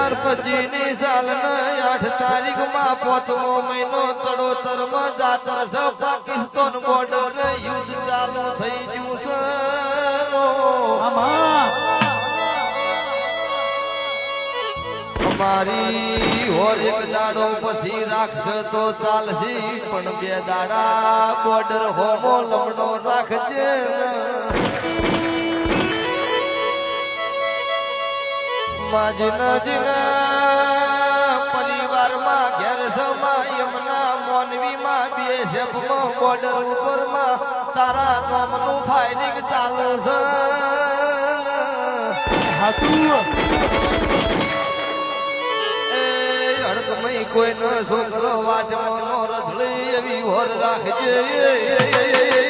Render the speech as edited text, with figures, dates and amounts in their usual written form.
2025 સાલના 8 તારીખમાં 5મો મહિનો ચડોતરમાં જાતર છે પાકિસ્તાન બોર્ડર યુદ્ધ ચાલુ થઈ ગયું છે અમારી હોર એક દાડો પછી રાખશે તો ચાલશે પણ 2 દાડા બોર્ડર હોમો લમડો રાખજે માજના પરિવારમાં ઘેર સમા યમના મોનવીમાં બીએસએફમાં બોર્ડર ઉપરમાં તારા નામનું ફાઇલિંગ ચાલુ છે હડકમય કોઈનો છોકરો વાંચવાનો રસળી એવી હોર રાખજે